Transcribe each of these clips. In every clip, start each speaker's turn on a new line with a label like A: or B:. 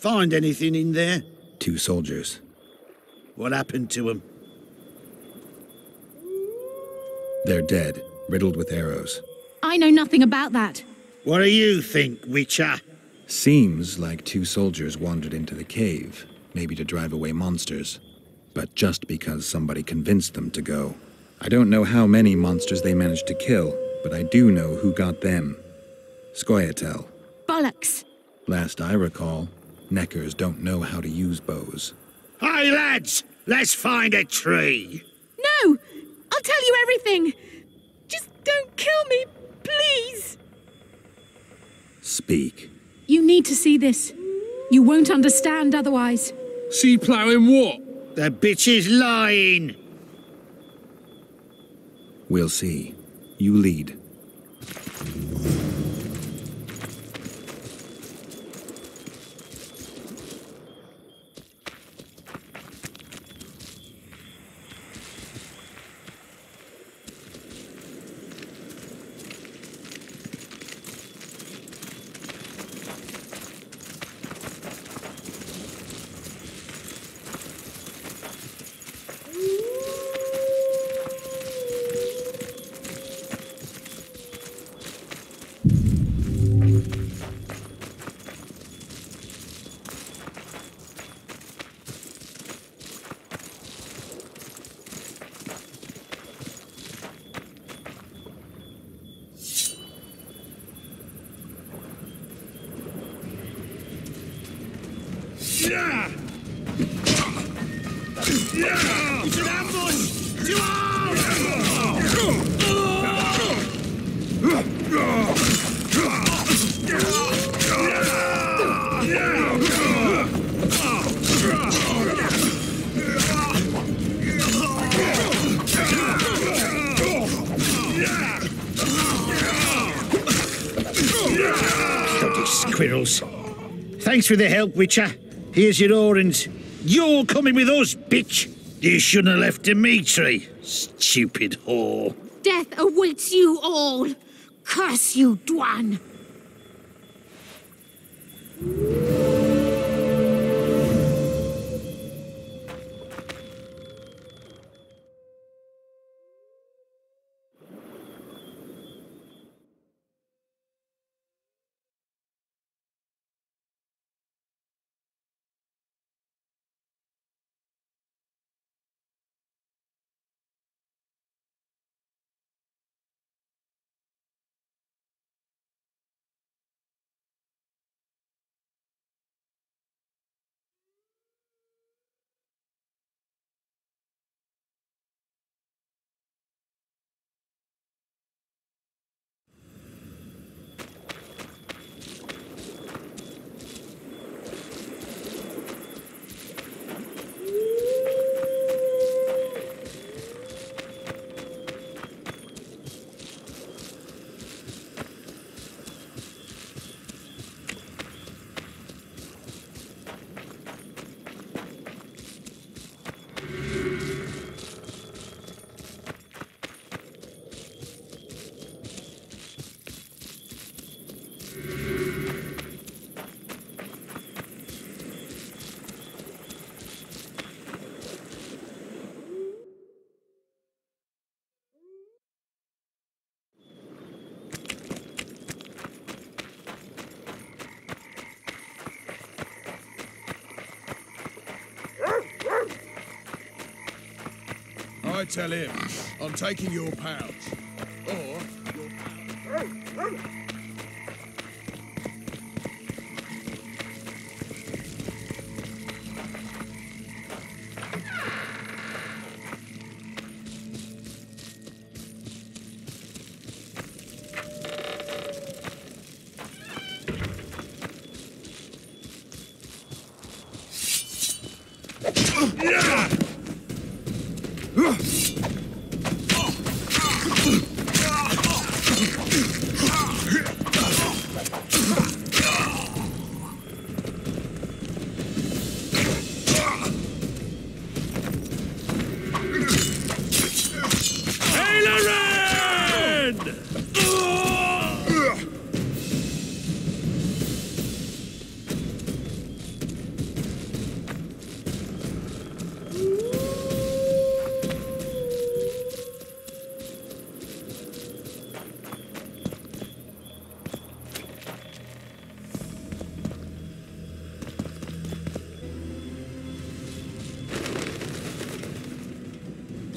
A: Find anything in there?
B: 2 soldiers.
A: What happened to them?
B: They're dead, riddled with arrows.
C: I know nothing about that.
A: What do you think, Witcher?
B: Seems like 2 soldiers wandered into the cave, maybe to drive away monsters. But just because somebody convinced them to go. I don't know how many monsters they managed to kill, but I do know who got them. Scoia'tael.
C: Bollocks.
B: Last I recall, Neckers don't know how to use bows.
A: Hey, lads! Let's find a tree!
C: No! I'll tell you everything! Just don't kill me, please!
B: Speak.
C: You need to see this. You won't understand otherwise.
D: See ploughing what?
A: The bitch is lying!
B: We'll see. You lead.
A: It's an ambush! To arms! Bloody squirrels. Thanks for the help, Witcher. Here's your orange. You're coming with us, bitch! You shouldn't have left Dimitri, stupid whore.
C: Death awaits you all! Curse you, Dwan!
D: I tell him, I'm taking your pouch. Or your pouch.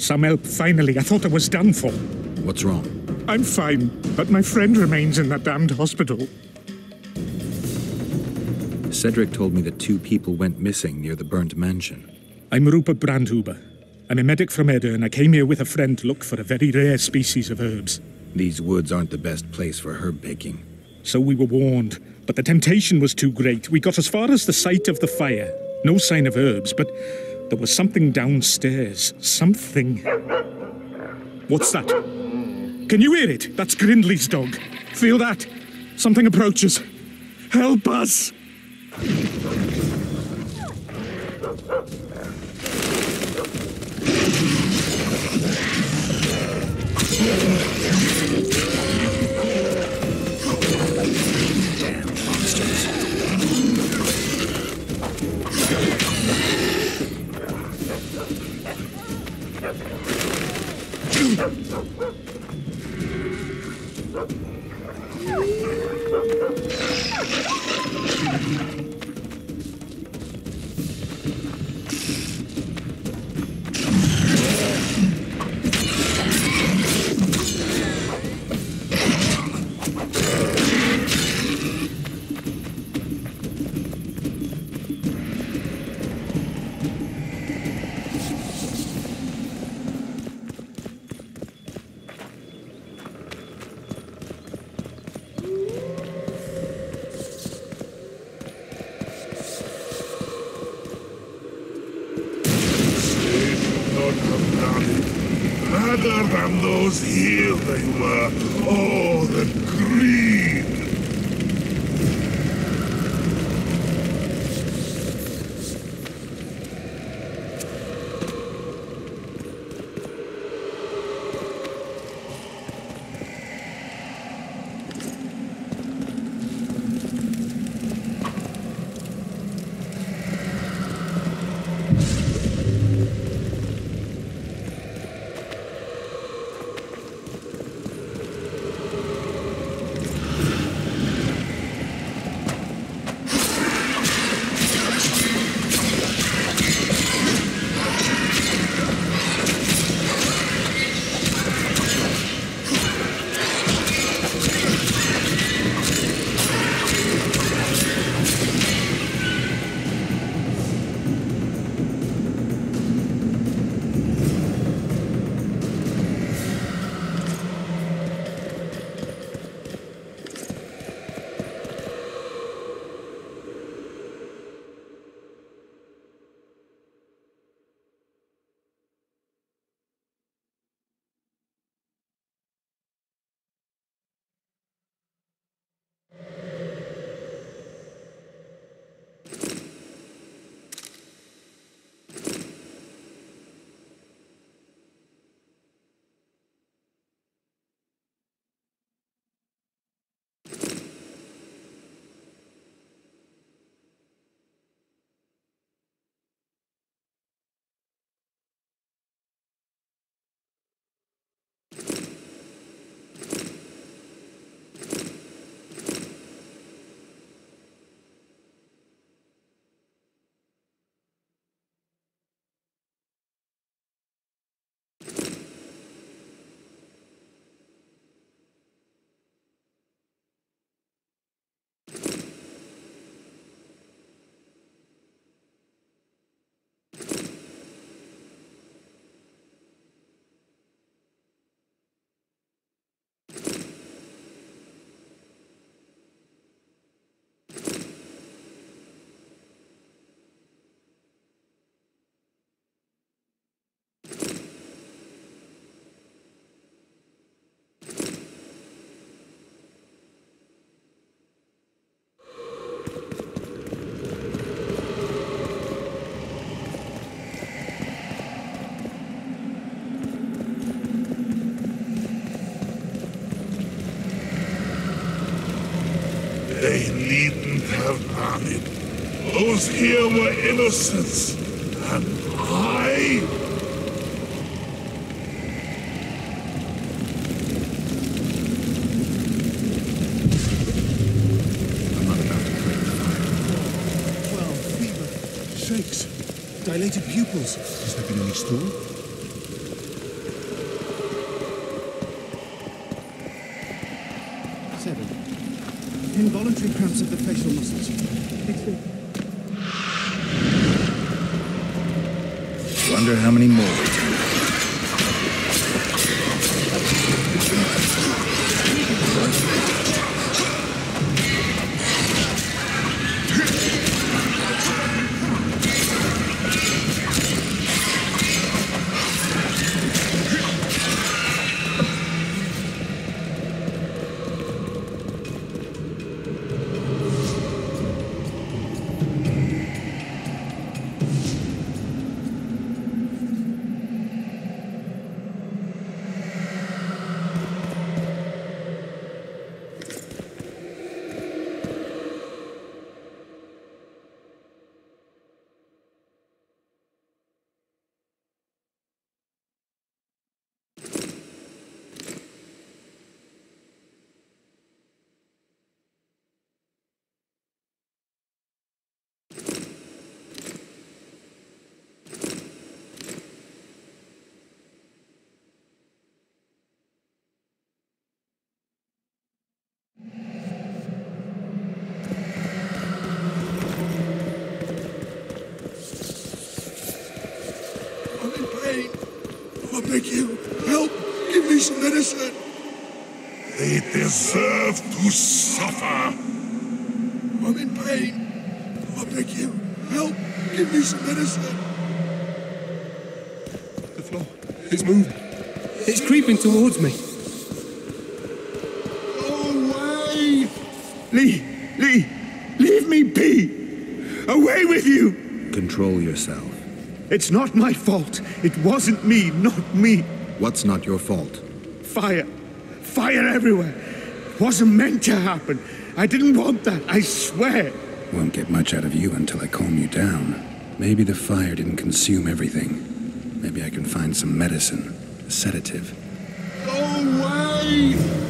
E: Some help, finally. I thought I was done for.
B: What's wrong?
E: I'm fine, but my friend remains in that damned hospital.
B: Cedric told me that 2 people went missing near the burnt mansion.
E: I'm Rupert Brandhuber. I'm a medic from Edda, and I came here with a friend to look for a very rare species of herbs.
B: These woods aren't the best place for herb picking.
E: So we were warned, but the temptation was too great. We got as far as the site of the fire. No sign of herbs, but there was something downstairs. Something. What's that? Can you hear it? That's Grindley's dog. Feel that? Something approaches. Help us!
B: Damn monsters.
F: Rather than those here they were. Oh, the greed! They needn't have done it. Those here were innocents. And I...
B: I'm not about to break the fire.
D: Well, fever, shakes, dilated pupils. Has there been any stool?
G: Involuntary cramps of the facial muscles.
B: Wonder how many more we can.
F: I beg you, help! Give me some medicine! They deserve to suffer! I'm in pain! I beg you, help! Give me some medicine!
G: The floor. It's moving. It's creeping towards me.
F: Go away!
G: Lee! Leave me be! Away with you!
B: Control yourself.
G: It's not my fault. It wasn't me, not me.
B: What's not your fault?
G: Fire. Fire everywhere. It wasn't meant to happen. I didn't want that, I swear.
B: Won't get much out of you until I calm you down. Maybe the fire didn't consume everything. Maybe I can find some medicine, a sedative.
F: Go away!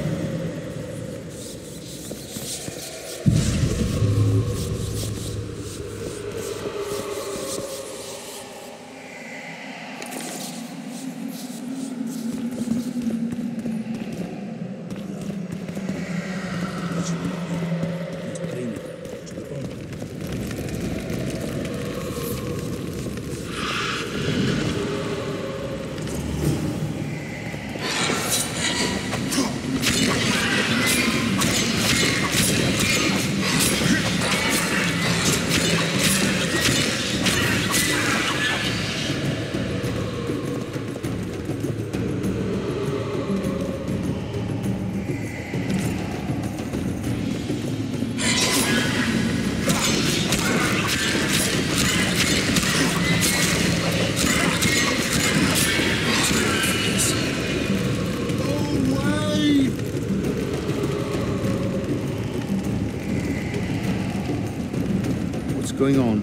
G: Going on?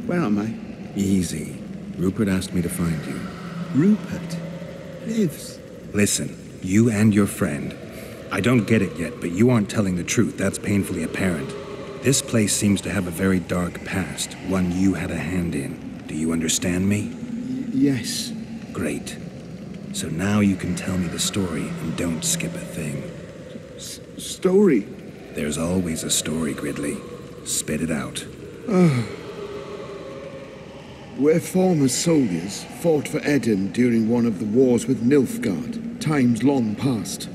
G: Where am I?
B: Easy. Rupert asked me to find you.
G: Rupert lives.
B: Listen, you and your friend. I don't get it yet, but you aren't telling the truth. That's painfully apparent. This place seems to have a very dark past, one you had a hand in. Do you understand me?
G: Yes.
B: Great. So now you can tell me the story and don't skip a thing.
G: Story?
B: There's always a story, Gridley. Spit it out.
G: We're former soldiers, fought for Eden during one of the wars with Nilfgaard, times long past.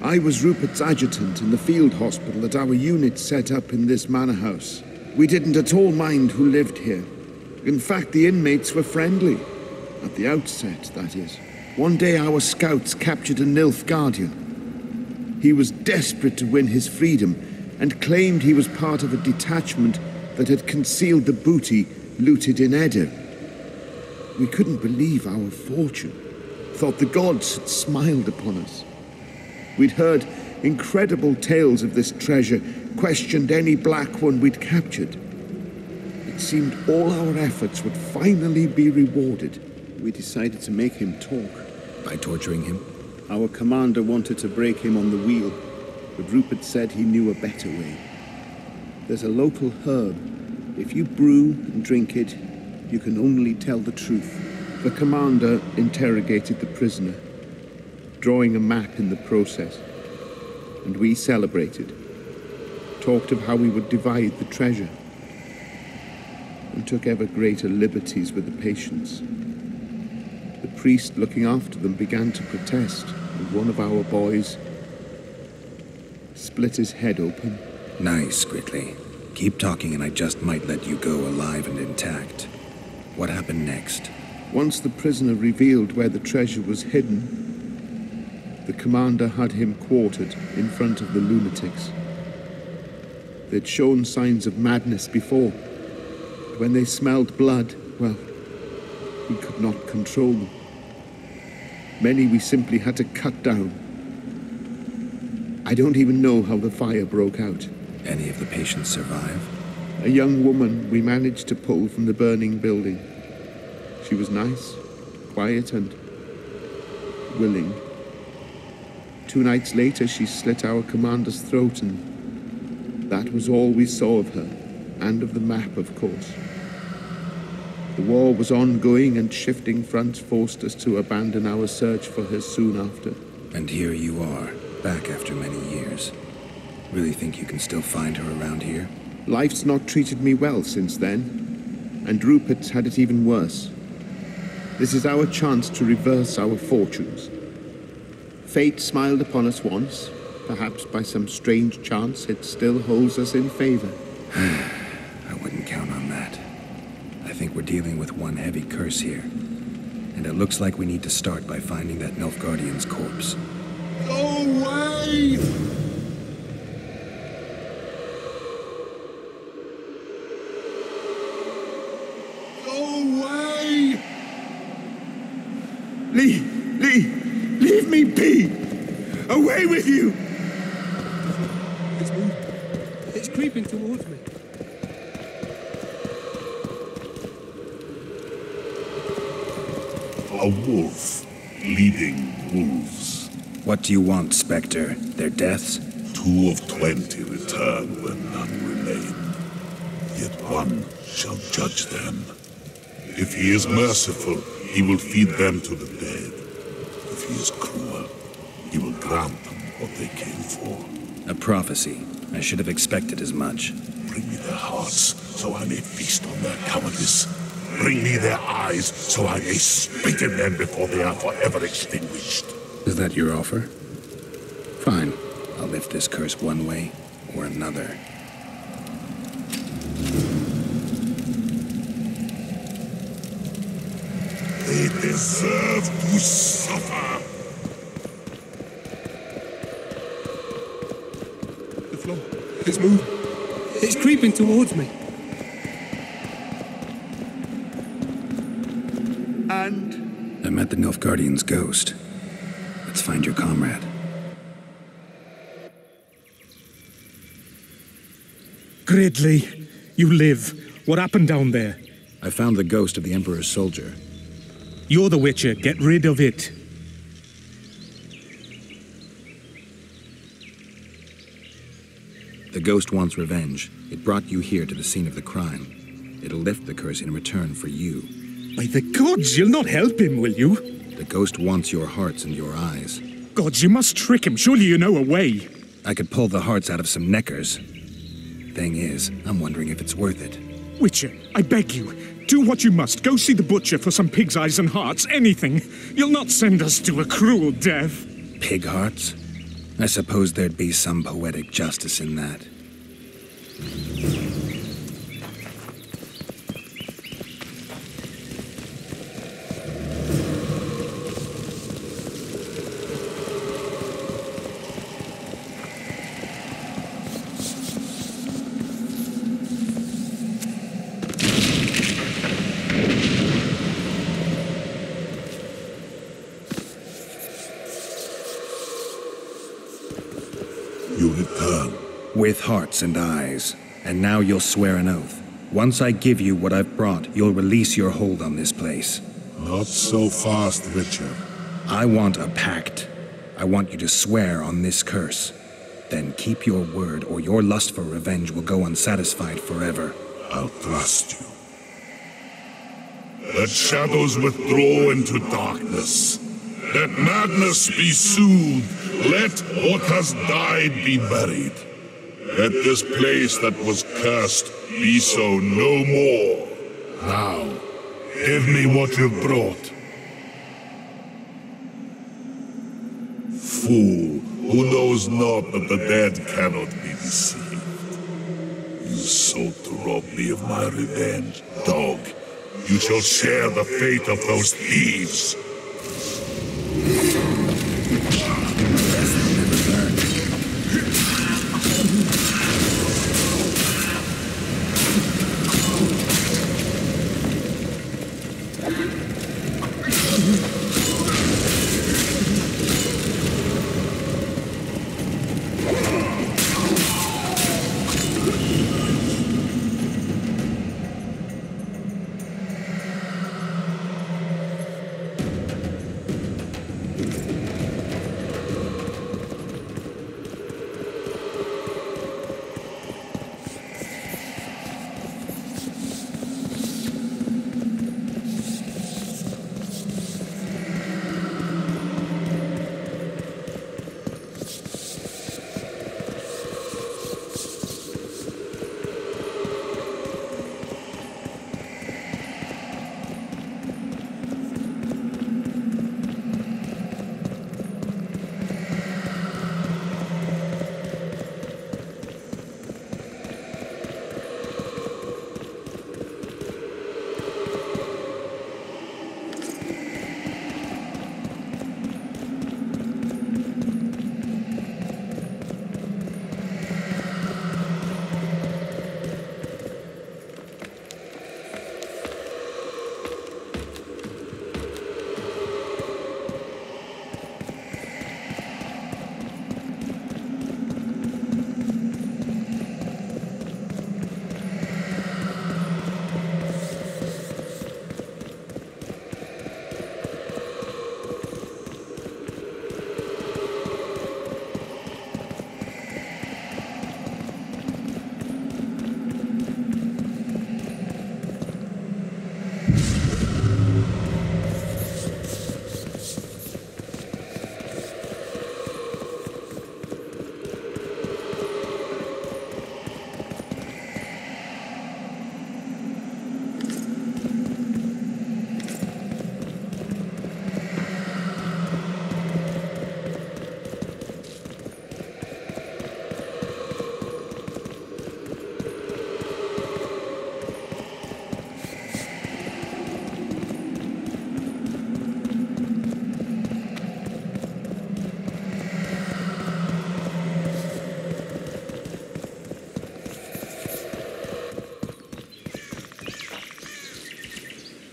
G: I was Rupert's adjutant in the field hospital that our unit set up in this manor house. We didn't at all mind who lived here. In fact, the inmates were friendly. At the outset, that is. One day our scouts captured a Nilfgaardian. He was desperate to win his freedom and claimed he was part of a detachment that had concealed the booty looted in Eder. We couldn't believe our fortune, thought the gods had smiled upon us. We'd heard incredible tales of this treasure, questioned any black one we'd captured. It seemed all our efforts would finally be rewarded. We decided to make him talk.
B: By torturing him?
G: Our commander wanted to break him on the wheel, but Rupert said he knew a better way. There's a local herb. If you brew and drink it, you can only tell the truth. The commander interrogated the prisoner, drawing a map in the process. and we celebrated. Talked of how we would divide the treasure, and took ever greater liberties with the patients. The priest looking after them began to protest, and one of our boys split his head open.
B: Nice, Gridley. Keep talking and I just might let you go alive and intact. What happened next?
G: Once the prisoner revealed where the treasure was hidden, the commander had him quartered in front of the lunatics. They'd shown signs of madness before, but when they smelled blood, well, we could not control them. Many we simply had to cut down. I don't even know how the fire broke out.
B: Any of the patients survive?
G: A young woman we managed to pull from the burning building. She was nice, quiet, and willing. 2 nights later, she slit our commander's throat, and that was all we saw of her, and of the map, of course. The war was ongoing, and shifting fronts forced us to abandon our search for her soon after.
B: And here you are, back after many years. Really think you can still find her around here?
G: Life's not treated me well since then, and Rupert's had it even worse. This is our chance to reverse our fortunes. Fate smiled upon us once. Perhaps by some strange chance it still holds us in favor.
B: I wouldn't count on that. I think we're dealing with one heavy curse here. And it looks like we need to start by finding that Nilfgaardian's corpse.
F: Go away! Leave me be! Away with you!
H: It's moving. It's creeping towards me.
F: A wolf leading wolves.
B: What do you want, Spectre? Their deaths?
F: 2 of 20 return when none remain. Yet one shall judge them. If he is merciful, he will feed them to the dead. If he is cruel, he will grant them what they came for.
B: A prophecy. I should have expected as much.
F: Bring me their hearts, so I may feast on their cowardice. Bring me their eyes, so I may spit in them before they are forever extinguished.
B: Is that your offer? Fine. I'll lift this curse one way or another.
F: They deserve to suffer.
H: The floor. It's moving. It's creeping towards me.
G: And
B: I met the Nilfgaardian's ghost. Let's find your comrade.
E: Gridley, you live. What happened down there?
B: I found the ghost of the Emperor's soldier.
E: You're the Witcher. Get rid of it.
B: The ghost wants revenge. It brought you here to the scene of the crime. It'll lift the curse in return for you.
E: By the gods, you'll not help him, will you?
B: The ghost wants your hearts and your eyes.
E: Gods, you must trick him. Surely you know a way.
B: I could pull the hearts out of some neckers. Thing is, I'm wondering if it's worth it.
E: Witcher, I beg you, do what you must. Go see the butcher for some pig's eyes and hearts, anything. You'll not send us to a cruel death.
B: Pig hearts? I suppose there'd be some poetic justice in that.
F: You return.
B: With hearts and eyes. And now you'll swear an oath. Once I give you what I've brought, you'll release your hold on this place.
F: Not so fast, Richard.
B: I want a pact. I want you to swear on this curse. Then keep your word, or your lust for revenge will go unsatisfied forever.
F: I'll trust you. Let shadows withdraw into darkness. Let madness be soothed. Let what has died be buried. Let this place that was cursed be so no more. Now, give me what you've brought. Fool, who knows not that the dead cannot be deceived. You sought to rob me of my revenge, dog. You shall share the fate of those thieves.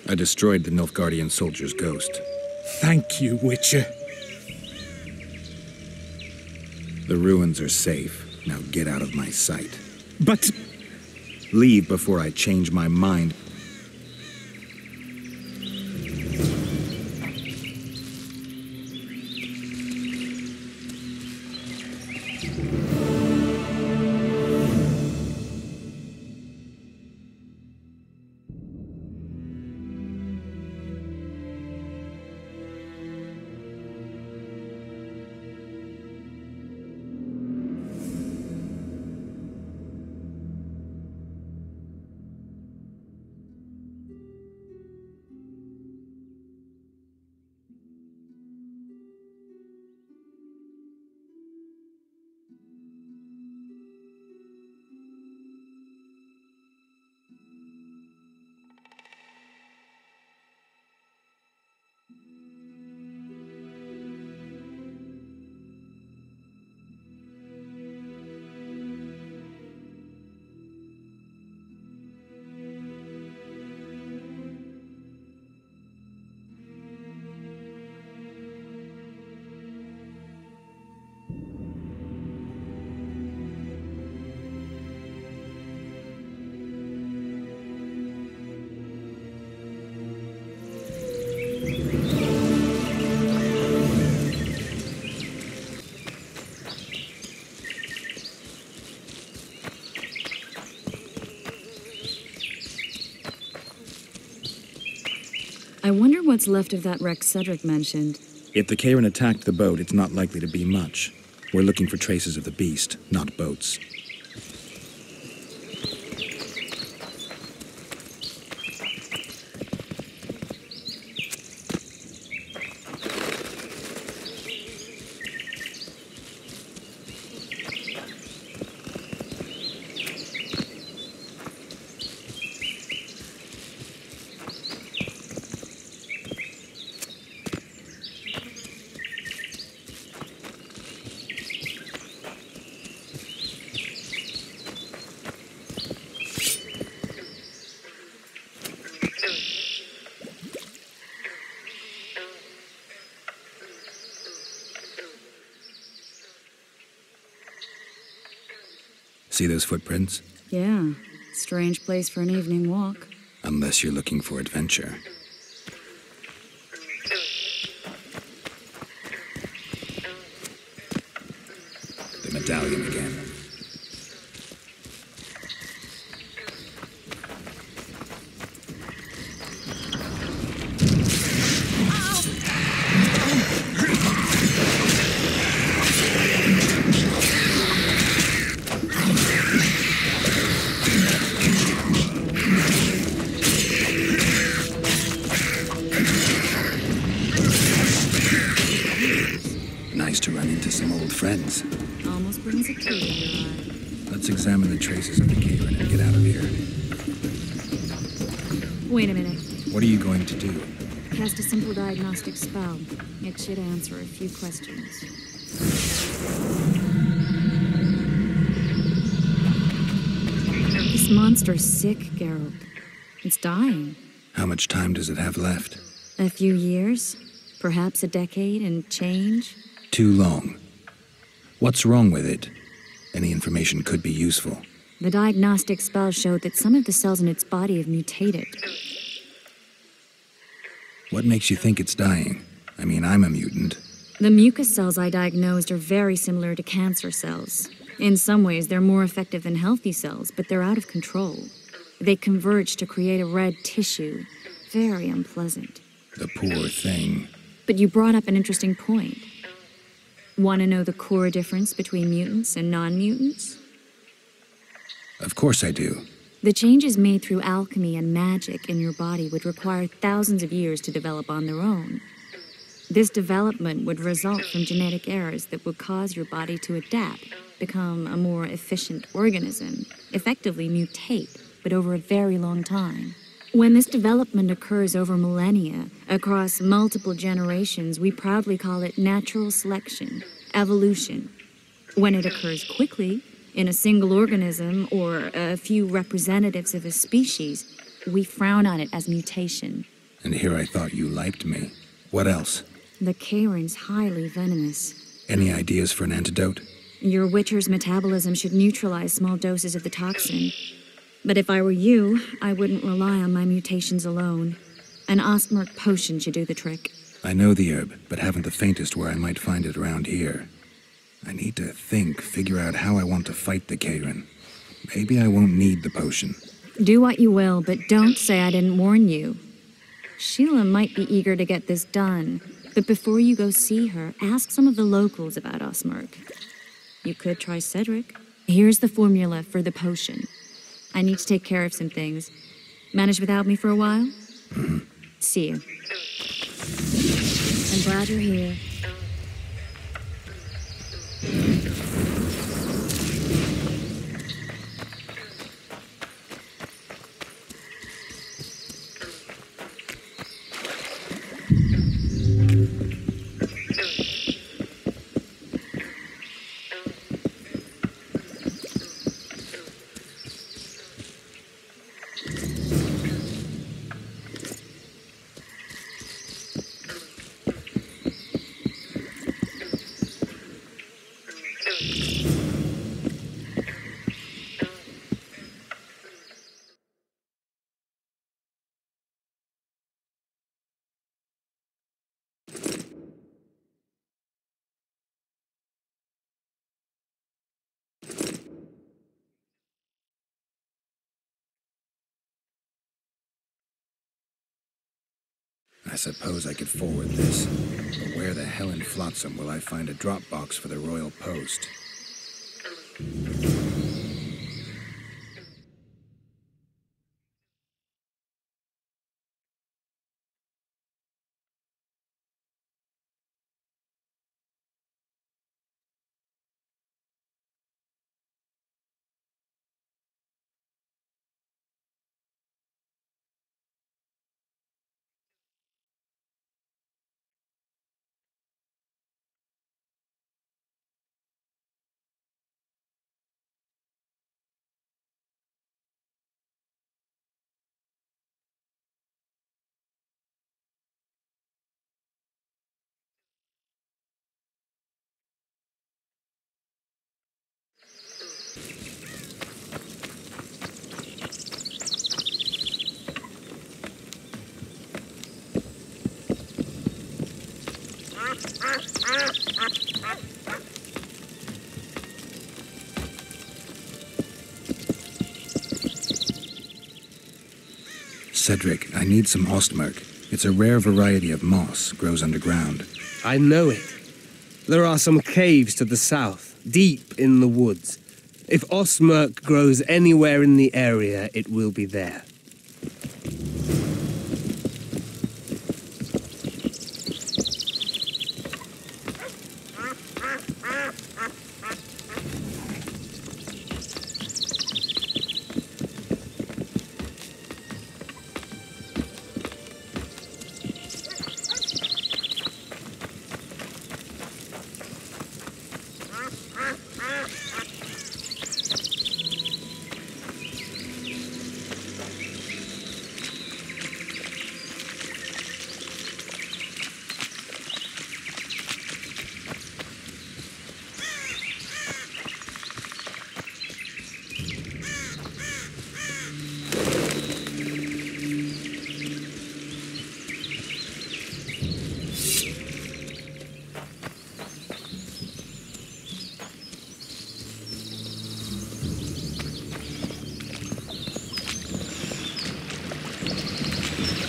B: I destroyed the Nilfgaardian soldier's ghost.
E: Thank you, Witcher.
B: The ruins are safe. Now get out of my sight.
E: But...
B: Leave before I change my mind.
I: I wonder what's left of that wreck Cedric mentioned.
B: If the Karen attacked the boat, it's not likely to be much. We're looking for traces of the beast, not boats. See those footprints?
I: Yeah. Strange place for an evening walk.
B: Unless you're looking for adventure. The medallion again. Nice to run into some old friends.
I: Almost brings a tear to your eye.
B: Let's examine the traces of the Karen and get out of here.
I: Wait a minute.
B: What are you going to do?
I: Cast a simple diagnostic spell. It should answer a few questions. This monster's sick, Geralt. It's dying.
B: How much time does it have left?
I: A few years? Perhaps a decade and change?
B: Too long. What's wrong with it? Any information could be useful.
I: The diagnostic spell showed that some of the cells in its body have mutated.
B: What makes you think it's dying? I mean, I'm a mutant.
I: The mucus cells I diagnosed are very similar to cancer cells. In some ways, they're more effective than healthy cells, but they're out of control. They converge to create a red tissue. Very unpleasant.
B: The poor thing.
I: But you brought up an interesting point. Want to know the core difference between mutants and non-mutants?
B: Of course I do.
I: The changes made through alchemy and magic in your body would require thousands of years to develop on their own. This development would result from genetic errors that would cause your body to adapt, become a more efficient organism, effectively mutate, but over a very long time. When this development occurs over millennia, across multiple generations, we proudly call it natural selection, evolution. When it occurs quickly, in a single organism or a few representatives of a species, we frown on it as mutation.
B: And here I thought you liked me. What else?
I: The Karen's highly venomous.
B: Any ideas for an antidote?
I: Your Witcher's metabolism should neutralize small doses of the toxin. But if I were you, I wouldn't rely on my mutations alone. An Ostmark potion should do the trick.
B: I know the herb, but haven't the faintest where I might find it around here. I need to figure out how I want to fight the Karen. Maybe I won't need the potion.
I: Do what you will, but don't say I didn't warn you. Sheila might be eager to get this done, but before you go see her, ask some of the locals about Ostmark. You could try Cedric. Here's the formula for the potion. I need to take care of some things. Manage without me for a while?
B: Mm-hmm.
I: See you. I'm glad you're here.
B: I suppose I could forward this, but where the hell in Flotsam will I find a drop box for the Royal Post? Cedric, I need some ostmark. It's a rare variety of moss, grows underground.
J: I know it. There are some caves to the south, deep in the woods. If ostmark grows anywhere in the area, it will be there.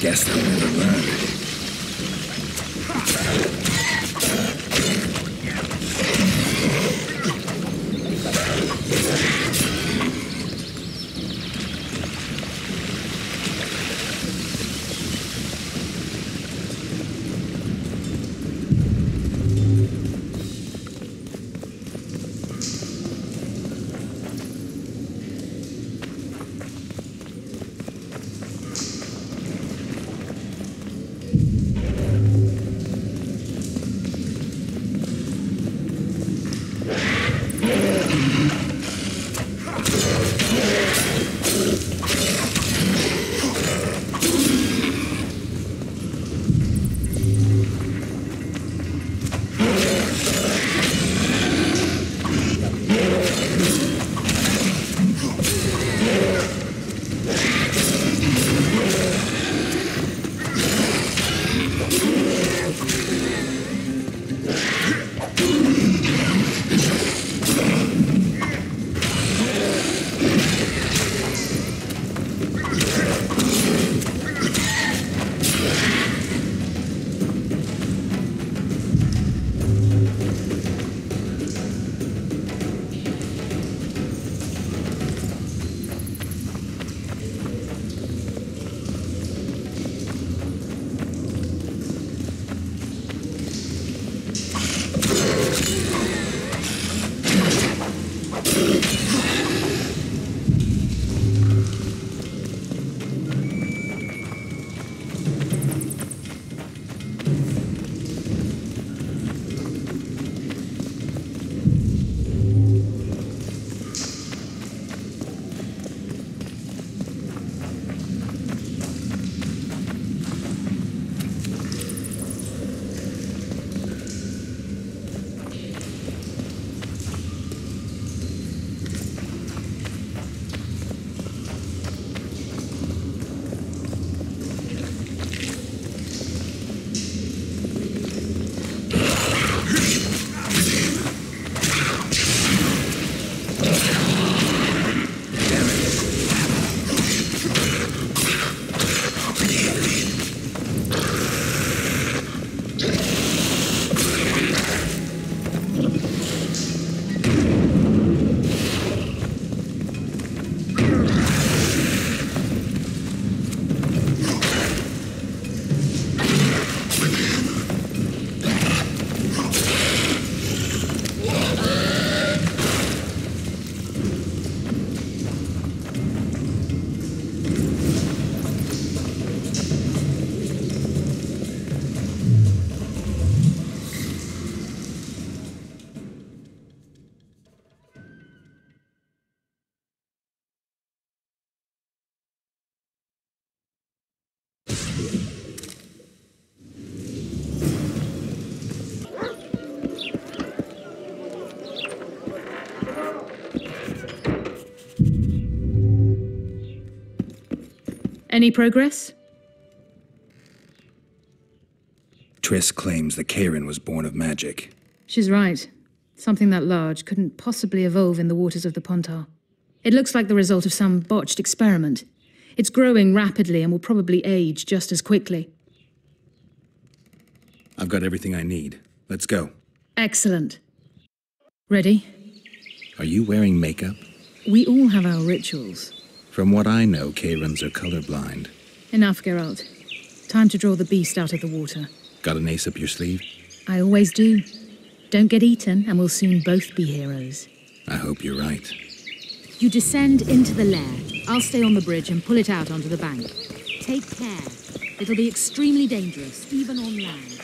B: Guess they'll never learn.
K: Any progress?
B: Triss claims the Karen was born of magic.
K: She's right. Something that large couldn't possibly evolve in the waters of the Pontar. It looks like the result of some botched experiment. It's growing rapidly and will probably age just as quickly.
B: I've got everything I need. Let's go.
K: Excellent. Ready?
B: Are you wearing makeup?
K: We all have our rituals.
B: From what I know, Karens are colorblind.
K: Enough, Geralt. Time to draw the beast out of the water.
B: Got an ace up your sleeve?
K: I always do. Don't get eaten, and we'll soon both be heroes.
B: I hope you're right.
K: You descend into the lair. I'll stay on the bridge and pull it out onto the bank. Take care. It'll be extremely dangerous, even on land.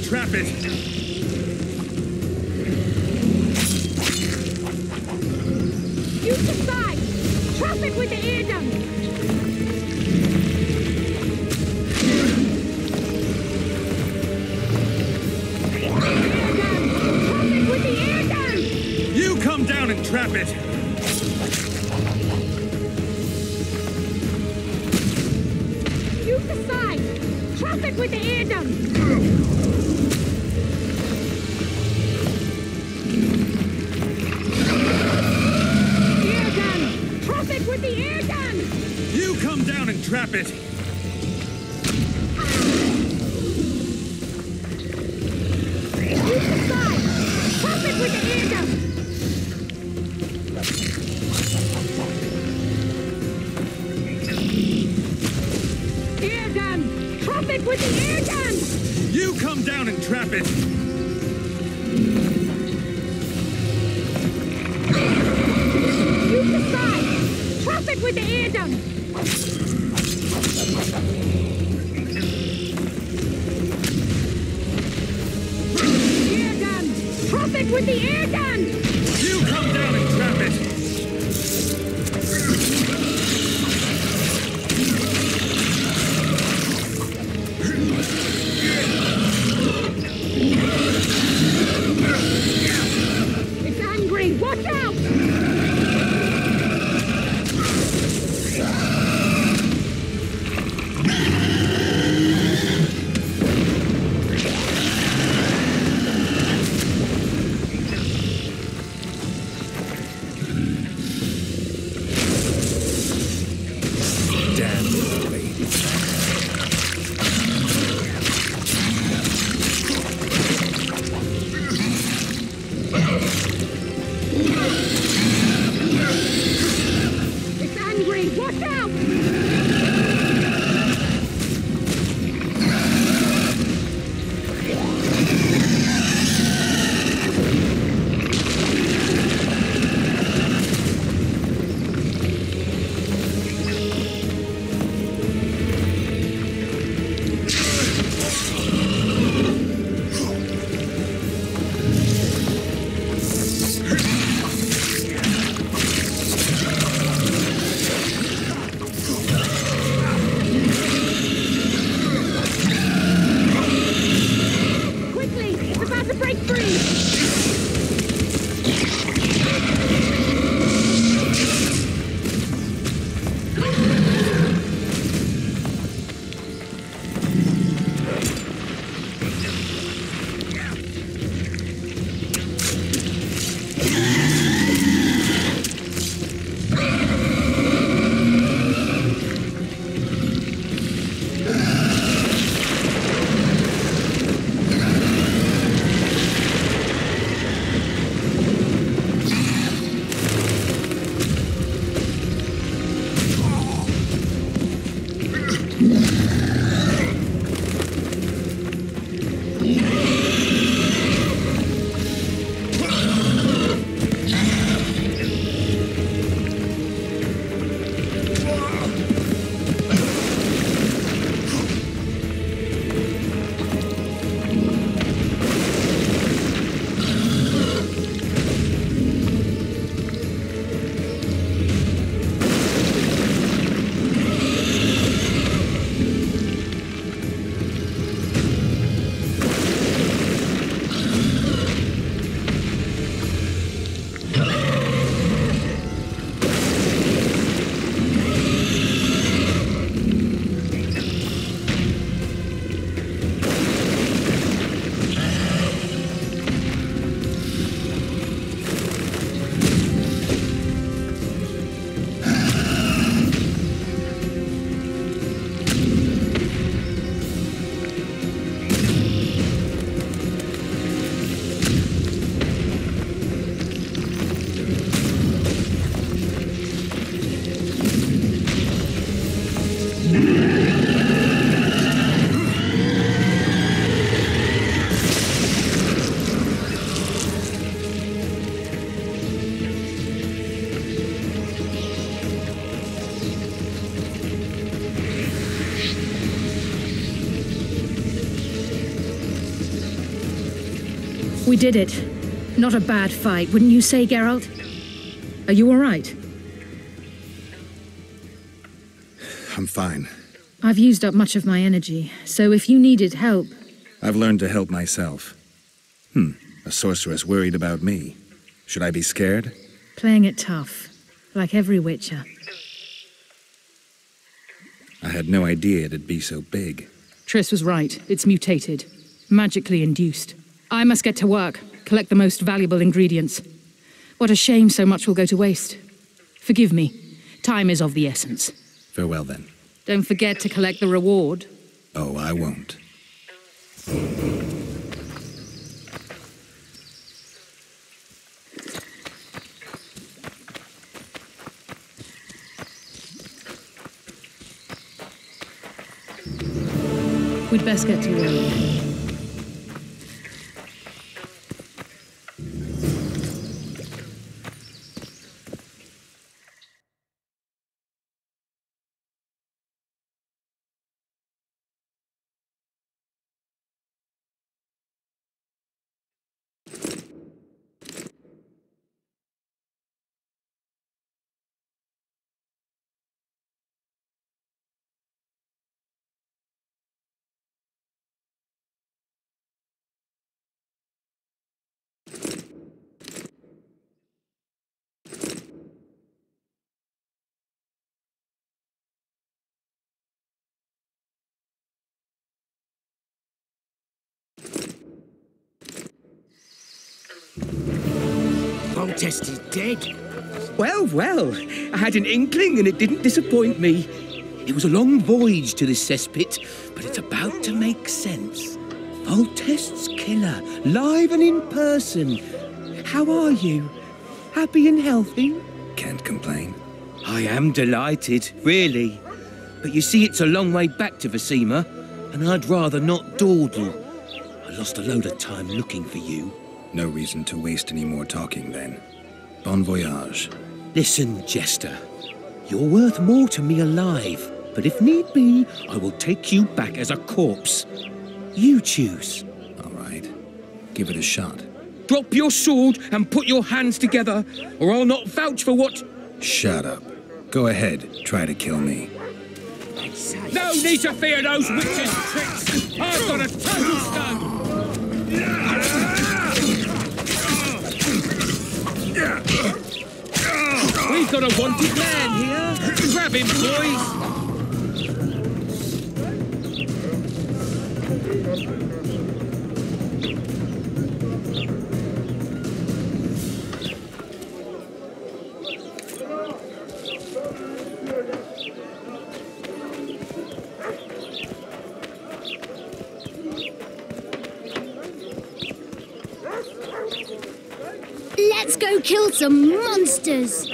E: Trap it!
C: Use the side! Trap it with the ear gun! Trap it with the ear gun!
E: You come down and trap it!
C: Use the side! Trap it with the ear gun! With the air gun!
E: You come down and trap it!
C: Use the side! Trap it with the air gun! Air gun! Trap it with the air gun!
E: You come down and trap it!
C: Use the side! Trap it with the air gun! Air gun! Trap it with the air gun!
E: You come down and trap it!
K: We did it. Not a bad fight, wouldn't you say, Geralt? Are you all right?
B: I'm fine.
K: I've used up much of my energy, so if you needed help...
B: I've learned to help myself. A sorceress worried about me. Should I be scared?
K: Playing it tough, like every Witcher.
B: I had no idea it'd be so big.
K: Triss was right. It's mutated. Magically induced. I must get to work, collect the most valuable ingredients. What a shame so much will go to waste. Forgive me. Time is of the essence.
B: Farewell, then.
K: Don't forget to collect the reward.
B: Oh, I won't.
K: We'd best get to work.
L: Test is dead.
M: Well, well, I had an inkling and it didn't disappoint me. It was a long voyage to this cesspit, but it's about to make sense. Voltest's killer, live and in person. How are you? Happy and healthy?
B: Can't complain.
M: I am delighted, really. But you see, it's a long way back to Vasima, and I'd rather not dawdle. I lost a load of time looking for you.
B: No reason to waste any more talking, then. Bon voyage.
M: Listen, Jester. You're worth more to me alive, but if need be, I will take you back as a corpse. You choose.
B: All right. Give it a shot.
M: Drop your sword and put your hands together, or I'll not vouch for what...
B: Shut up. Go ahead. Try to kill me.
M: No need to fear those witches' tricks! I've got a total stun! We've got a wanted man here. Grab him, boys.
L: Let's go kill some monsters!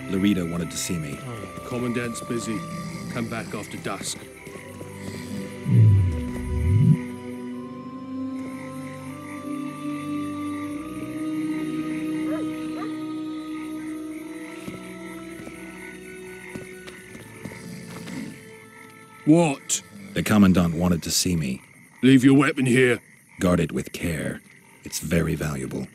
B: Laredo wanted to see me.
D: Oh, Commandant's busy. Come back after dusk. What?
B: The Commandant wanted to see me.
D: Leave your weapon here.
B: Guard it with care. It's very valuable.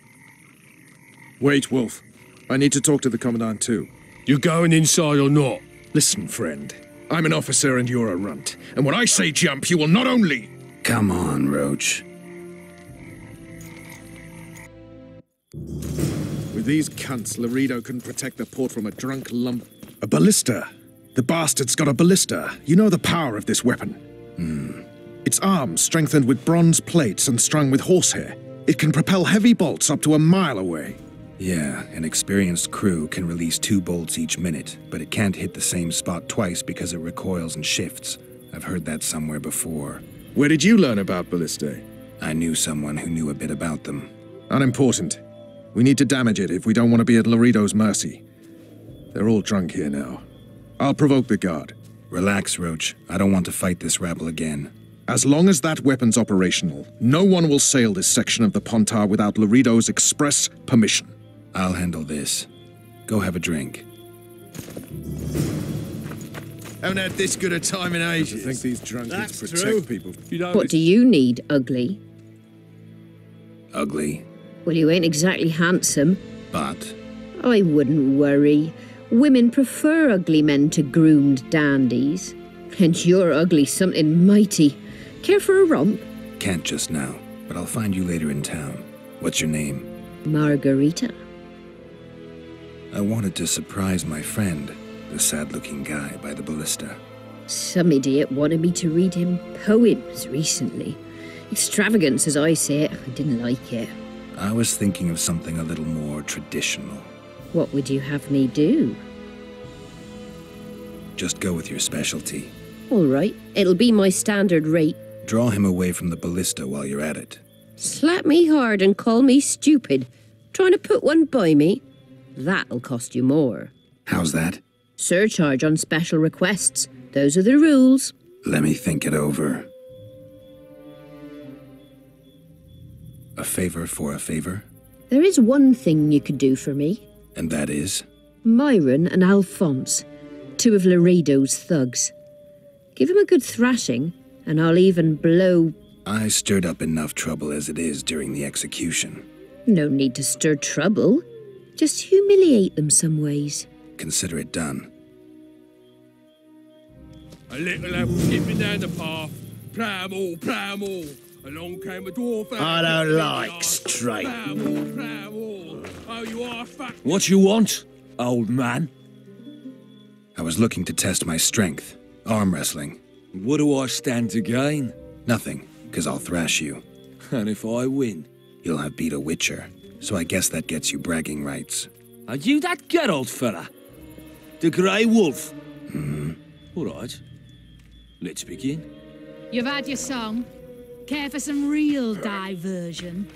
G: Wait, Wolf. I need to talk to the Commandant too.
D: You going inside or not?
G: Listen, friend. I'm an officer and you're a runt. And when I say jump, you will not only...
B: Come on, Roach.
G: With these cunts, Laredo couldn't protect the port from a drunk lump. A ballista. The bastard's got a ballista. You know the power of this weapon. Its arms strengthened with bronze plates and strung with horsehair. It can propel heavy bolts up to a mile away.
B: Yeah, an experienced crew can release 2 bolts each minute, but it can't hit the same spot twice because it recoils and shifts. I've heard that somewhere before.
G: Where did you learn about ballistae?
B: I knew someone who knew a bit about them.
G: Unimportant. We need to damage it if we don't want to be at Laredo's mercy. They're all drunk here now. I'll provoke the guard.
B: Relax, Roach. I don't want to fight this rabble again.
G: As long as that weapon's operational, no one will sail this section of the Pontar without Laredo's express permission.
B: I'll handle this. Go have a drink.
D: Haven't had this good a time in ages.
G: I think these drunkards
D: That's
G: protect
D: true.
G: people.
N: What do you need, ugly?
B: Ugly?
N: Well, you ain't exactly handsome.
B: But?
N: I wouldn't worry. Women prefer ugly men to groomed dandies. And you're ugly something mighty. Care for a romp?
B: Can't just now, but I'll find you later in town. What's your name?
N: Margarita.
B: I wanted to surprise my friend, the sad-looking guy by the ballista.
N: Some idiot wanted me to read him poems recently. Extravagance, as I say it. I didn't like it.
B: I was thinking of something a little more traditional.
N: What would you have me do?
B: Just go with your specialty.
N: All right, it'll be my standard rate.
B: Draw him away from the ballista while you're at it.
N: Slap me hard and call me stupid. Trying to put one by me? That'll cost you more.
B: How's that?
N: Surcharge on special requests. Those are the rules.
B: Let me think it over. A favor for a favor?
N: There is one thing you could do for me.
B: And that is?
N: Myron and Alphonse, 2 of Laredo's thugs. Give him a good thrashing, and I'll even blow...
B: I stirred up enough trouble as it is during the execution.
N: No need to stir trouble. Just humiliate them some ways.
B: Consider it done.
D: A little lad was skipping down the path. Plough 'em all, plough 'em all. Along came a dwarf.
A: I don't like straight.
D: Plough 'em all, plough 'em all. Oh, you are fat.
M: What you want, old man?
B: I was looking to test my strength. Arm wrestling.
M: What do I stand to gain?
B: Nothing, because I'll thrash you.
M: And if I win?
B: You'll have beat a witcher, so I guess that gets you bragging rights.
M: Are you that Geralt fella? The Grey Wolf? All right. Let's begin.
K: You've had your song. Care for some real diversion?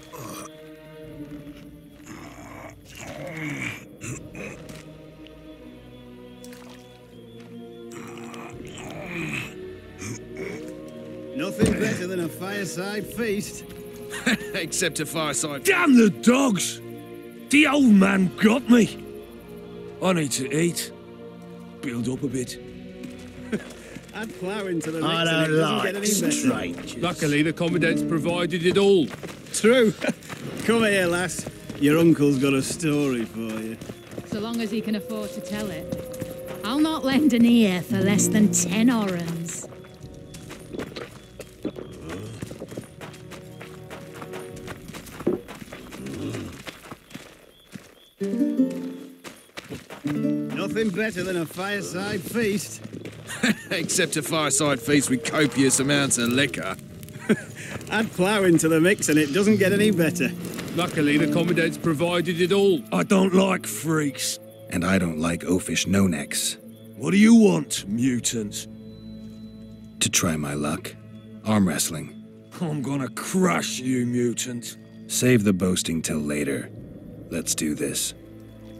O: Nothing better than a fireside feast.
D: Except a fireside.
M: Damn the dogs! The old man got me. I need to eat. Build up a bit.
O: Add flour into the mix
A: I
O: and it
A: don't
O: doesn't get
A: like
O: any better.
A: strangers.
D: Luckily, the Commandant's provided it all.
O: True. Come here, lass. Your uncle's got a story for you.
K: So long as he can afford to tell it. I'll not lend an ear for less than 10 orens.
O: Nothing better than a fireside feast.
D: Except a fireside feast with copious amounts of liquor.
O: Add plough into the mix and it doesn't get any better.
M: Luckily, the Commandant's provided it all.
F: I don't like freaks.
B: And I don't like oafish no-necks.
F: What do you want, mutant?
B: To try my luck. Arm wrestling.
F: I'm gonna crush you, mutant.
B: Save the boasting till later. Let's do this.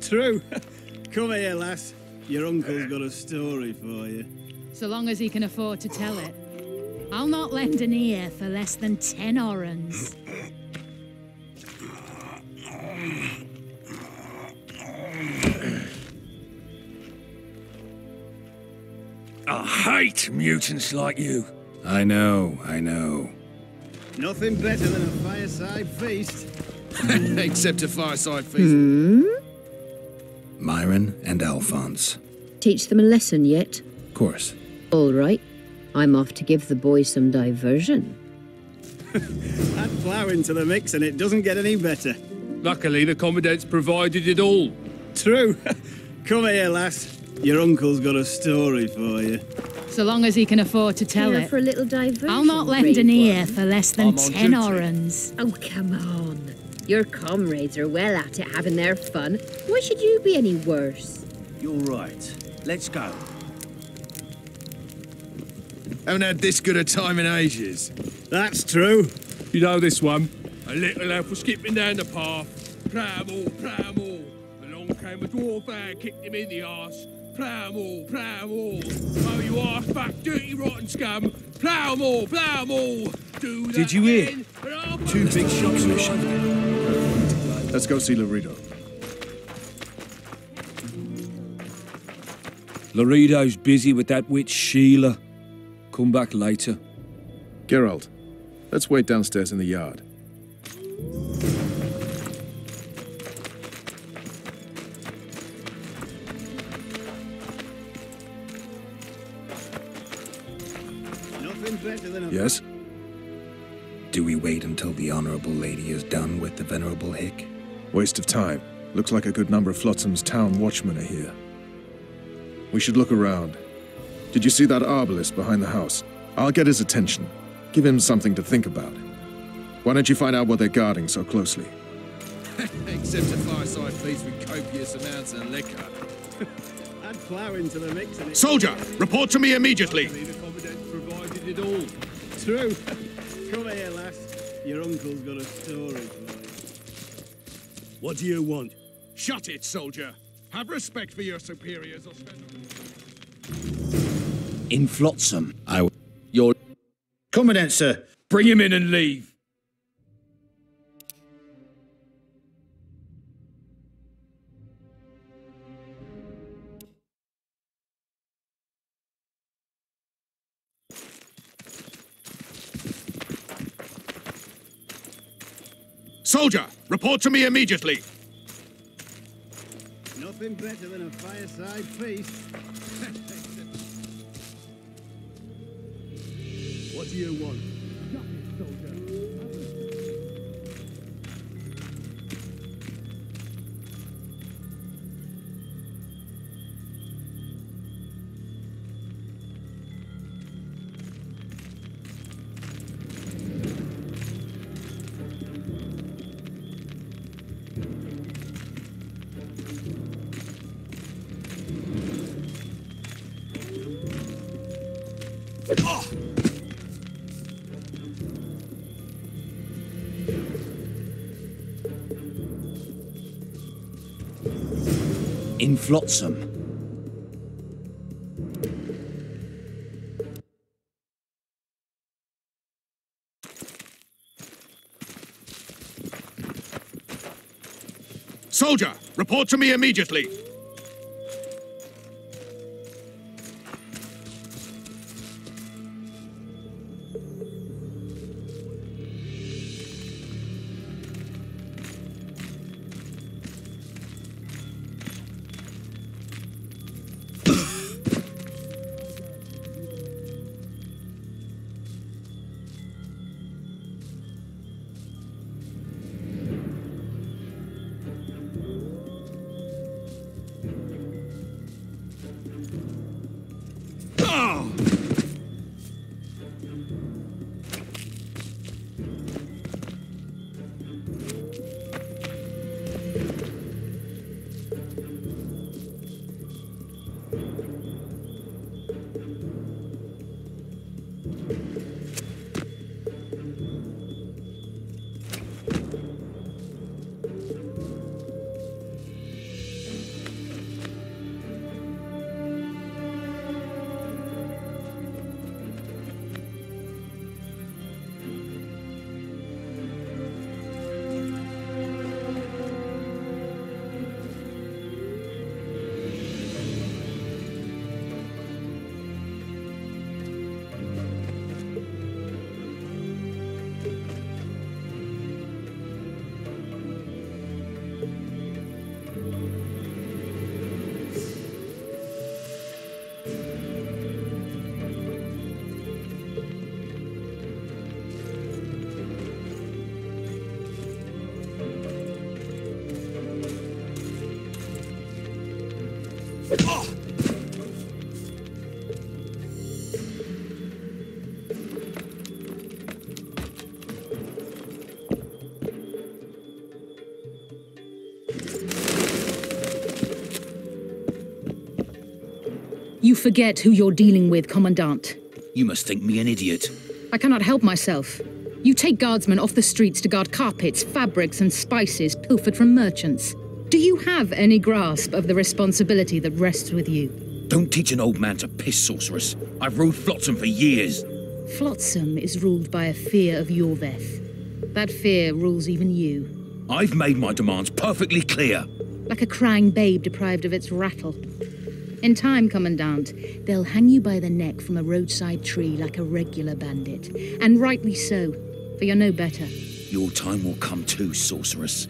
O: True. Come here, lass. Your uncle's got a story for you.
K: So long as he can afford to tell it. I'll not lend an ear for less than 10 orens.
F: I hate mutants like you.
B: I know.
O: Nothing better than a fireside feast.
D: Except a fireside feast.
B: Myron and Alphonse.
N: Teach them a lesson yet?
B: Of course.
N: All right. I'm off to give the boys some diversion.
O: Add plough into the mix and it doesn't get any better.
M: Luckily, the Commandant's provided it all.
O: True. Come here, lass. Your uncle's got a story for you.
K: So long as he can afford to tell
N: Here
K: it.
N: for a little diversion.
K: I'll not lend an ear
N: Braveheart.
K: for less than 10 orens.
N: Oh, come on. Your comrades are well at it having their fun. Why should you be any worse?
O: You're right. Let's go.
D: Haven't had this good a time in ages.
O: That's true.
M: You know this one. A little elf was skipping down the path. Plough-all, plough-all. Along came a dwarf and kicked him in the arse. Plough-all, plough-all. Oh, you arse-back, dirty rotten scum. Plough-all, plough-all. Do that
H: Did you hear?
M: again, and I'll
H: 2 big shops mission.
D: Let's go see Laredo.
H: Laredo's busy with that witch Sheila. Come back later.
D: Geralt, let's wait downstairs in the yard.
O: Nothing better than a...
D: Yes?
B: Do we wait until the honorable lady is done with the venerable hick?
D: Waste of time. Looks like a good number of Flotsam's town watchmen are here. We should look around. Did you see that arbalist behind the house? I'll get his attention. Give him something to think about. Why don't you find out what they're guarding so closely? Except a fireside feast with copious amounts of liquor.
O: Add plough into the mix and it...
D: Soldier, report to me immediately!
M: The Commandant's provided it all.
O: True. Come here, lass. Your uncle's got a story for you.
F: What do you want? Shut it, soldier. Have respect for your superiors or spend...
H: In Flotsam.
A: Your Commandant, sir.
H: Bring him in and leave.
D: Soldier, report to me immediately!
O: Nothing better than a fireside feast.
F: What do you want?
H: In Flotsam.
D: Soldier, report to me immediately!
K: You forget who you're dealing with, Commandant.
M: You must think me an idiot.
K: I cannot help myself. You take guardsmen off the streets to guard carpets, fabrics, and spices pilfered from merchants. Do you have any grasp of the responsibility that rests with you?
M: Don't teach an old man to piss, sorceress. I've ruled Flotsam for years.
K: Flotsam is ruled by a fear of Yorveth. That fear rules even you.
M: I've made my demands perfectly clear.
K: Like a crying babe deprived of its rattle. In time, Commandant, they'll hang you by the neck from a roadside tree like a regular bandit. And rightly so, for you're no better.
M: Your time will come too, sorceress.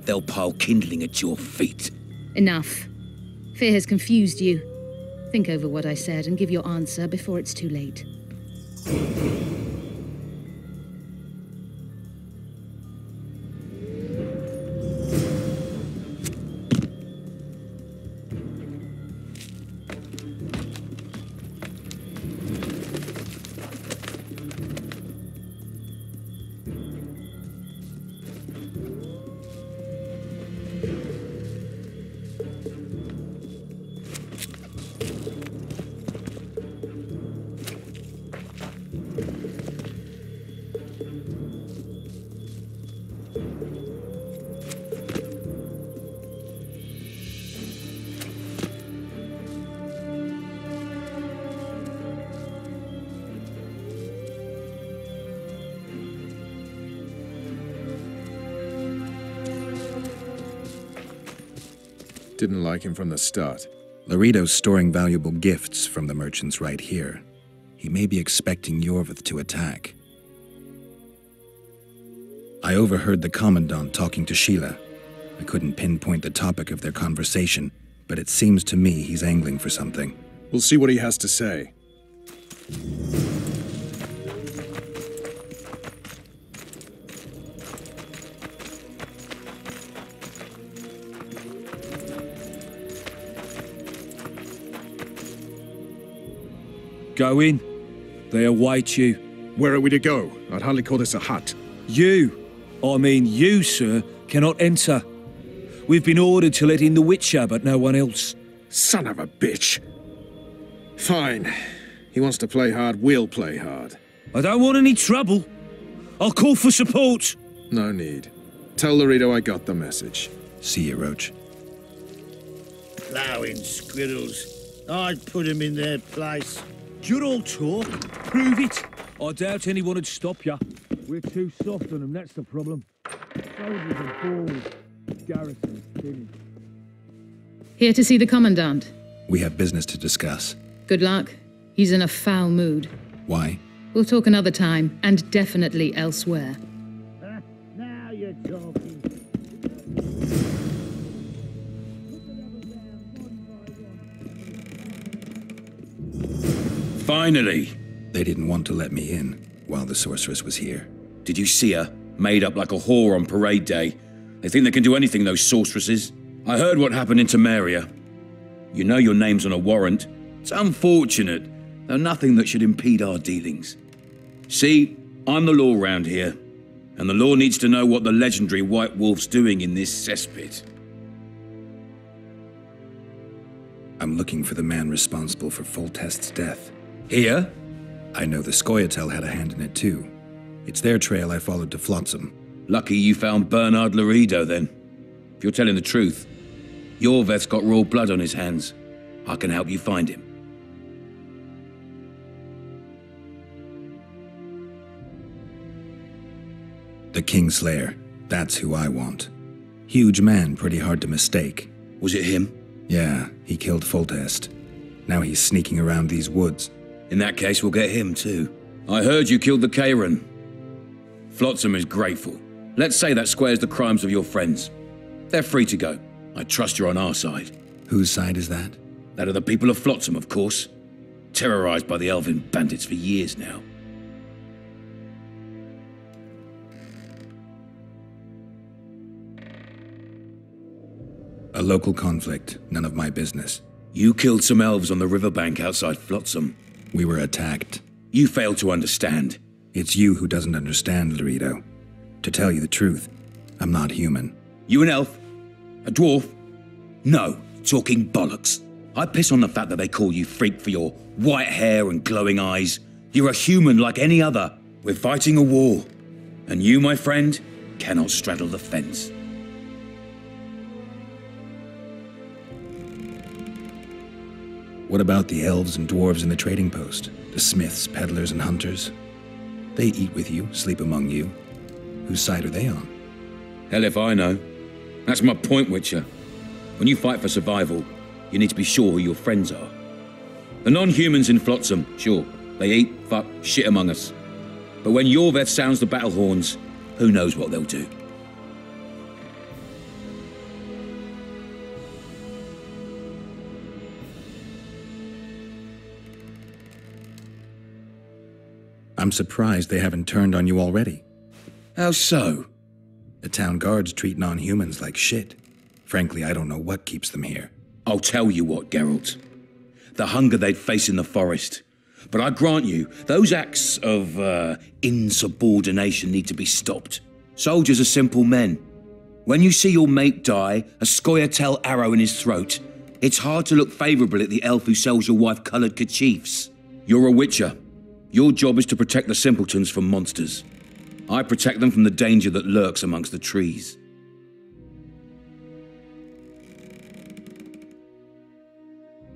M: They'll pile kindling at your feet.
K: Enough. Fear has confused you. Think over what I said and give your answer before it's too late.
D: Didn't like him from the start.
B: Laredo's storing valuable gifts from the merchants right here. He may be expecting Yorveth to attack. I overheard the Commandant talking to Sheila. I couldn't pinpoint the topic of their conversation, but it seems to me he's angling for something.
D: We'll see what he has to say.
H: Go in. They await you.
D: Where are we to go? I'd hardly call this a hut.
H: You, sir, cannot enter. We've been ordered to let in the Witcher, but no one else.
D: Son of a bitch. Fine. He wants to play hard, we'll play hard.
H: I don't want any trouble. I'll call for support.
D: No need. Tell Laredo I got the message.
B: See you, Roach.
A: Ploughing squirrels. I'd put him in their place.
H: You're all talk. Prove it. I doubt anyone would stop you. We're too soft on them, that's the problem. Soldiers are bored. Garrison's finished.
K: Here to see the Commandant.
B: We have business to discuss.
K: Good luck. He's in a foul mood.
B: Why?
K: We'll talk another time, and definitely elsewhere.
A: Now you're talking.
M: Finally!
B: They didn't want to let me in while the sorceress was here.
M: Did you see her? Made up like a whore on parade day. They think they can do anything, those sorceresses. I heard what happened in Temeria. You know your name's on a warrant. It's unfortunate, though nothing that should impede our dealings. See, I'm the law round here, and the law needs to know what the legendary White Wolf's doing in this cesspit.
B: I'm looking for the man responsible for Foltest's death.
M: Here?
B: I know the Scoia'tael had a hand in it too. It's their trail I followed to Flotsam.
M: Lucky you found Bernard Laredo, then. If you're telling the truth, Yorveth's got royal blood on his hands. I can help you find him.
B: The Kingslayer. That's who I want. Huge man, pretty hard to mistake.
M: Was it him?
B: Yeah, he killed Foltest. Now he's sneaking around these woods.
M: In that case, we'll get him too. I heard you killed the Kairan. Flotsam is grateful. Let's say that squares the crimes of your friends. They're free to go. I trust you're on our side.
B: Whose side is that?
M: That of the people of Flotsam, of course. Terrorized by the elven bandits for years now.
B: A local conflict, none of my business.
M: You killed some elves on the riverbank outside Flotsam.
B: We were attacked.
M: You failed to understand.
B: It's you who doesn't understand, Laredo. To tell you the truth, I'm not human.
M: You an elf? A dwarf? No, talking bollocks. I piss on the fact that they call you freak for your white hair and glowing eyes. You're a human like any other. We're fighting a war. And you, my friend, cannot straddle the fence.
B: What about the elves and dwarves in the trading post? The smiths, peddlers, and hunters? They eat with you, sleep among you. Whose side are they on?
M: Hell if I know. That's my point, Witcher. When you fight for survival, you need to be sure who your friends are. The non-humans in Flotsam, sure, they eat, fuck, shit among us. But when Yorveth sounds the battle horns, who knows what they'll do.
B: I'm surprised they haven't turned on you already.
M: How so?
B: The town guards treat non-humans like shit. Frankly, I don't know what keeps them here.
M: I'll tell you what, Geralt. The hunger they'd face in the forest. But I grant you, those acts of, insubordination need to be stopped. Soldiers are simple men. When you see your mate die, a scoia'tael arrow in his throat, it's hard to look favourably at the elf who sells your wife coloured kerchiefs. You're a Witcher. Your job is to protect the simpletons from monsters. I protect them from the danger that lurks amongst the trees.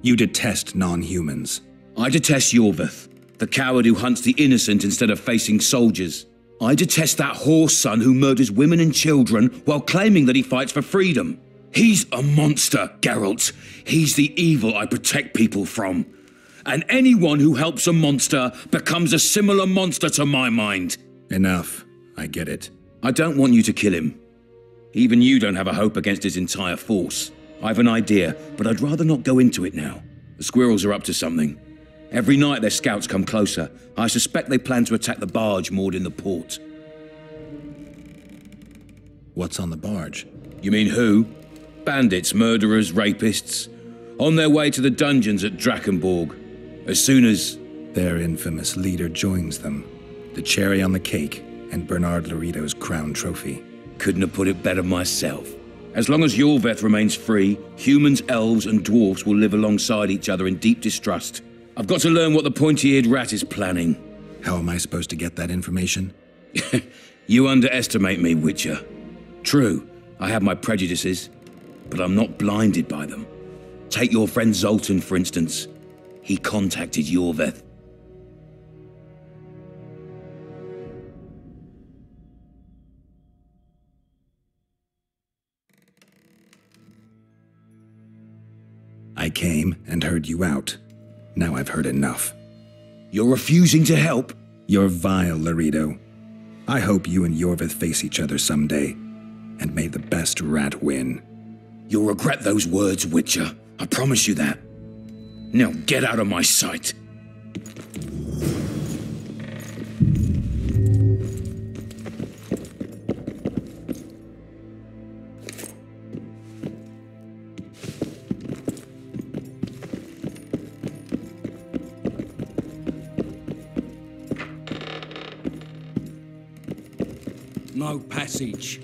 B: You detest non-humans.
M: I detest Yorveth, the coward who hunts the innocent instead of facing soldiers. I detest that whore son who murders women and children while claiming that he fights for freedom. He's a monster, Geralt. He's the evil I protect people from. And anyone who helps a monster becomes a similar monster to my mind.
B: Enough. I get it.
M: I don't want you to kill him. Even you don't have a hope against his entire force. I have an idea, but I'd rather not go into it now. The squirrels are up to something. Every night their scouts come closer. I suspect they plan to attack the barge moored in the port.
B: What's on the barge?
M: You mean who? Bandits, murderers, rapists. On their way to the dungeons at Drakenborg. As soon as...
B: Their infamous leader joins them. The cherry on the cake, and Bernard Laredo's crown trophy.
M: Couldn't have put it better myself. As long as Yorveth remains free, humans, elves, and dwarfs will live alongside each other in deep distrust. I've got to learn what the pointy-eared rat is planning.
B: How am I supposed to get that information?
M: You underestimate me, Witcher. True, I have my prejudices, but I'm not blinded by them. Take your friend Zoltan, for instance. He contacted Yorveth.
B: I came and heard you out. Now I've heard enough.
M: You're refusing to help?
B: You're vile, Laredo. I hope you and Yorveth face each other someday, and may the best rat win.
M: You'll regret those words, Witcher. I promise you that. Now get out of my sight.
H: No passage.